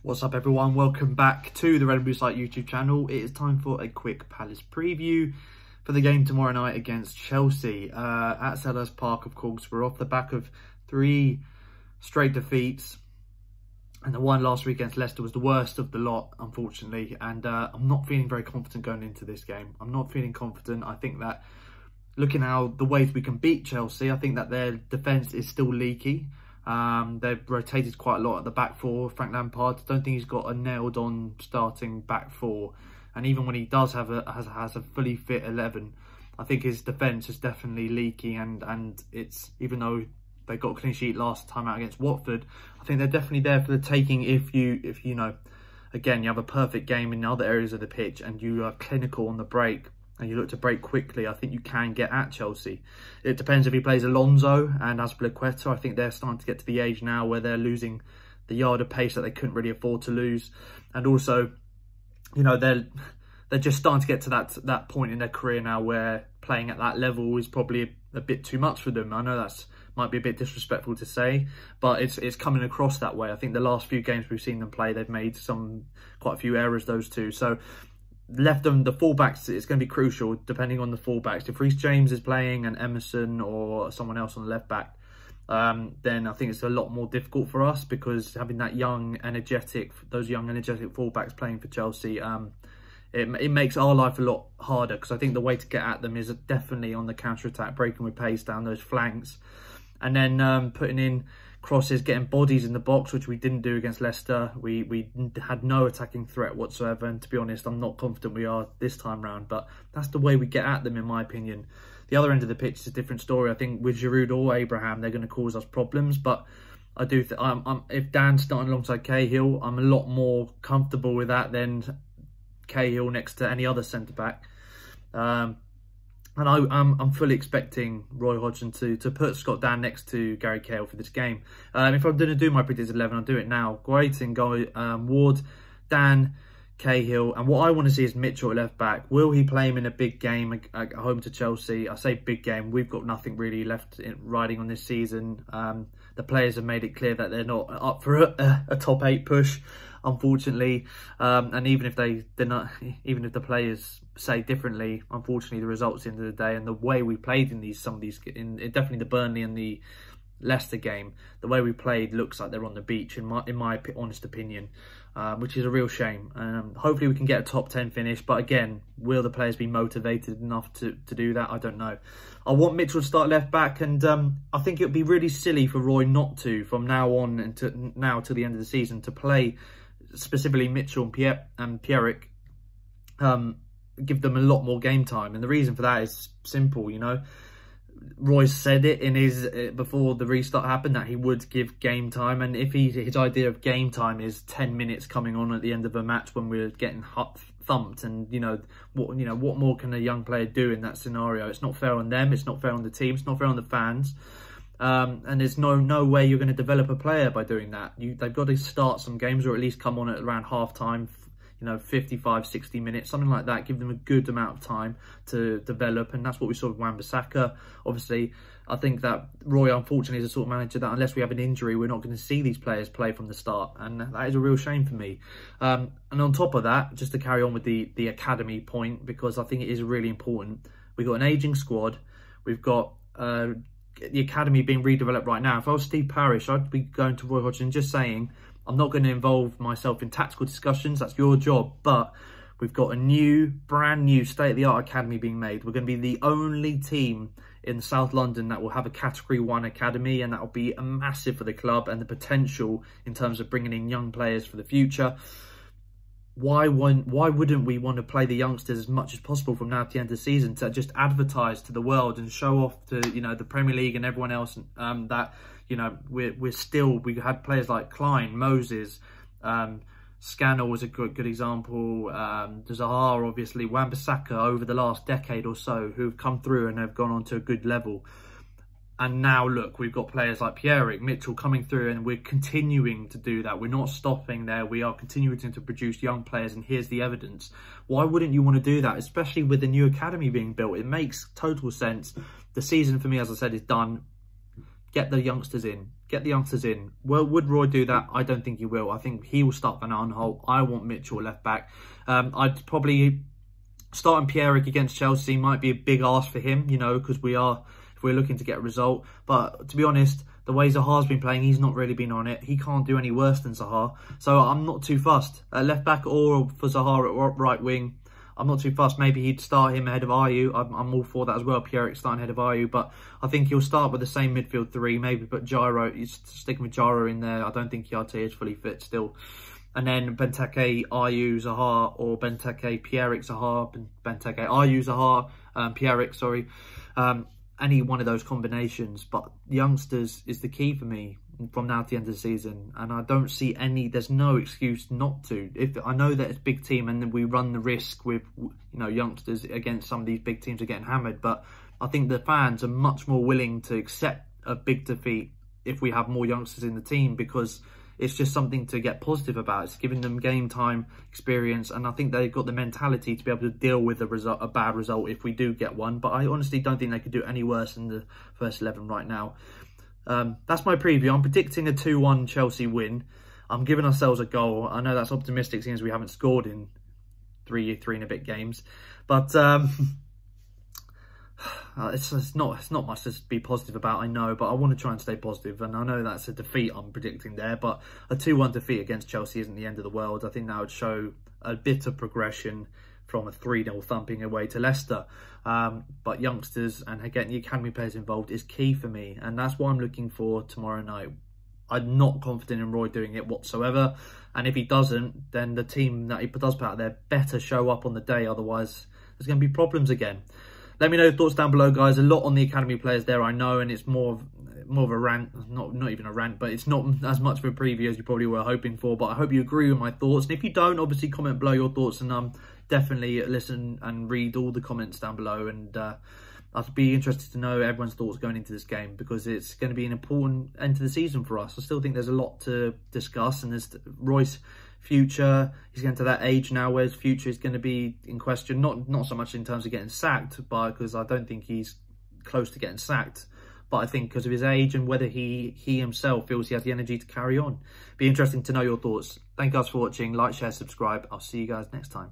What's up everyone, welcome back to the redandbluesiteYT YouTube channel. It is time for a quick Palace preview for the game tomorrow night against Chelsea at Selhurst Park. Of course, we're off the back of 3 straight defeats, and the one last week against Leicester was the worst of the lot, unfortunately, and I'm not feeling very confident going into this game. I'm not feeling confident. I think that looking how the ways we can beat Chelsea, I think that their defence is still leaky. They've rotated quite a lot at the back four. Frank Lampard, I don't think he's got a nailed on starting back four, and even when he does have has a fully fit 11, I think his defence is definitely leaky, and it's, even though they got a clean sheet last time out against Watford, I think they're definitely there for the taking if you know, again, you have a perfect game in other areas of the pitch and you are clinical on the break and you look to break quickly. I think you can get at Chelsea. It depends if he plays Alonso and Azpilicueta. I think they're starting to get to the age now where they're losing the yard of pace that they couldn't really afford to lose. And also, you know, they're just starting to get to that point in their career now where playing at that level is probably a bit too much for them. I know that's might be a bit disrespectful to say, but it's coming across that way. I think the last few games we've seen them play, they've made quite a few errors, those two. So left them, the fullbacks, it's going to be crucial depending on the fullbacks. If Reece James is playing and Emerson or someone else on the left back, then I think it's a lot more difficult for us, because having that those young energetic fullbacks playing for Chelsea, it makes our life a lot harder, because I think the way to get at them is definitely on the counter-attack, breaking with pace down those flanks, and then putting in crosses, getting bodies in the box, which we didn't do against Leicester. We had no attacking threat whatsoever, and to be honest, I'm not confident we are this time round, but that's the way we get at them, in my opinion. The other end of the pitch is a different story. I think with Giroud or Abraham, they're going to cause us problems, but I do think if Dan's starting alongside Cahill, I'm a lot more comfortable with that than Cahill next to any other centre-back. And I'm fully expecting Roy Hodgson to put Scott Dan next to Gary Cahill for this game. If I'm going to do my predicted 11, I'll do it now. Great in goal, Ward, Dan, Cahill, and what I want to see is Mitchell at left back. Will he play him in a big game at home to Chelsea? I say big game. We've got nothing really left riding on this season. The players have made it clear that they're not up for a top 8 push, unfortunately. And even if even if the players say differently, unfortunately, the results at the end of the day and the way we played in definitely the Burnley and the Leicester game, the way we played looks like they're on the beach, in my honest opinion, which is a real shame. Hopefully we can get a top 10 finish, but again, will the players be motivated enough to do that? I don't know. I want Mitchell to start left back, and I think it would be really silly for Roy not to, from now on and to the end of the season, to play specifically Mitchell and Pierrick, give them a lot more game time. And the reason for that is simple, you know. Roy said it in his before the restart happened that he would give game time, and if his idea of game time is 10 minutes coming on at the end of a match when we're getting thumped, and what more can a young player do in that scenario? It's not fair on them, it's not fair on the team, it's not fair on the fans, and there's no way you're going to develop a player by doing that. They've got to start some games, or at least come on at around half time, 55, 60 minutes, something like that. Give them a good amount of time to develop, and that's what we saw with Wan-Bissaka. Obviously, I think that Roy, unfortunately, is a sort of manager that unless we have an injury, we're not going to see these players play from the start, and that is a real shame for me. And on top of that, just to carry on with the academy point, because I think it is really important, we've got an ageing squad, we've got the academy being redeveloped right now. If I was Steve Parish, I'd be going to Roy Hodgson just saying, I'm not going to involve myself in tactical discussions, that's your job, but we've got a brand new state-of-the-art academy being made. We're going to be the only team in South London that will have a Category 1 academy, and that will be massive for the club and the potential in terms of bringing in young players for the future. Why wouldn't we want to play the youngsters as much as possible from now to the end of the season, to just advertise to the world and show off to the Premier League and everyone else that we had players like Klein, Moses, Scannell was a good example, Zaha, obviously, Wan-Bissaka over the last decade or so, who've come through and have gone on to a good level. And now look, we've got players like Pierrick, Mitchell coming through, and we're continuing to do that. We're not stopping there. We are continuing to produce young players, and here's the evidence. Why wouldn't you want to do that, especially with the new academy being built? It makes total sense. The season for me, as I said, is done. Get the youngsters in. Get the youngsters in. Well, would Roy do that? I don't think he will. I think he will start Van Aanholt. I want Mitchell left back. I'd probably starting Pierre-Emerick against Chelsea might be a big ask for him, you know, because if we're looking to get a result. But to be honest, the way Zaha's been playing, he's not really been on it. He can't do any worse than Zaha. So I'm not too fussed. Left back or for Zaha at right wing, I'm not too fussed. Maybe he'd start him ahead of Ayew. I'm all for that as well. Pierre-Emerick starting ahead of Ayew. But I think he'll start with the same midfield three. Maybe put Gyro, he's sticking with Gyro in there. I don't think YT is fully fit still. And then Benteke, Ayew, Zaha, or Benteke, Pierre-Emerick, Zaha, Benteke, Ayew, Zaha, Pierre-Emerick, sorry. Any one of those combinations. But youngsters is the key for me from now to the end of the season. And I don't see there's no excuse not to. I know that it's a big team and then we run the risk with, you know, youngsters against some of these big teams are getting hammered. But I think the fans are much more willing to accept a big defeat if we have more youngsters in the team, because it's just something to get positive about. It's giving them game time experience, and I think they've got the mentality to be able to deal with a bad result if we do get one. But I honestly don't think they could do any worse than the first 11 right now. That's my preview. I'm predicting a 2-1 Chelsea win. I'm giving ourselves a goal. I know that's optimistic since we haven't scored in three and a bit games, but it's not much to be positive about, I know, but I want to try and stay positive, and I know that's a defeat I'm predicting there, but a 2-1 defeat against Chelsea isn't the end of the world. I think that would show a bit of progression from a 3-0 thumping away to Leicester. But youngsters and getting the academy players involved is key for me, and that's what I'm looking for tomorrow night. I'm not confident in Roy doing it whatsoever, and if he doesn't, then the team that he does put out there better show up on the day, otherwise there's going to be problems again. Let me know your thoughts down below, guys. A lot on the academy players there, I know, and it's more of a rant, not even a rant, but it's not as much of a preview as you probably were hoping for. But I hope you agree with my thoughts, and if you don't, obviously comment below your thoughts, and definitely listen and read all the comments down below. And I'd be interested to know everyone's thoughts going into this game, because it's going to be an important end to the season for us. I still think there's a lot to discuss, and there's Roy's future. He's getting to that age now where his future is going to be in question. Not so much in terms of getting sacked, but because I don't think he's close to getting sacked. But I think because of his age and whether he himself feels he has the energy to carry on. Be interesting to know your thoughts. Thank you guys for watching. Like, share, subscribe. I'll see you guys next time.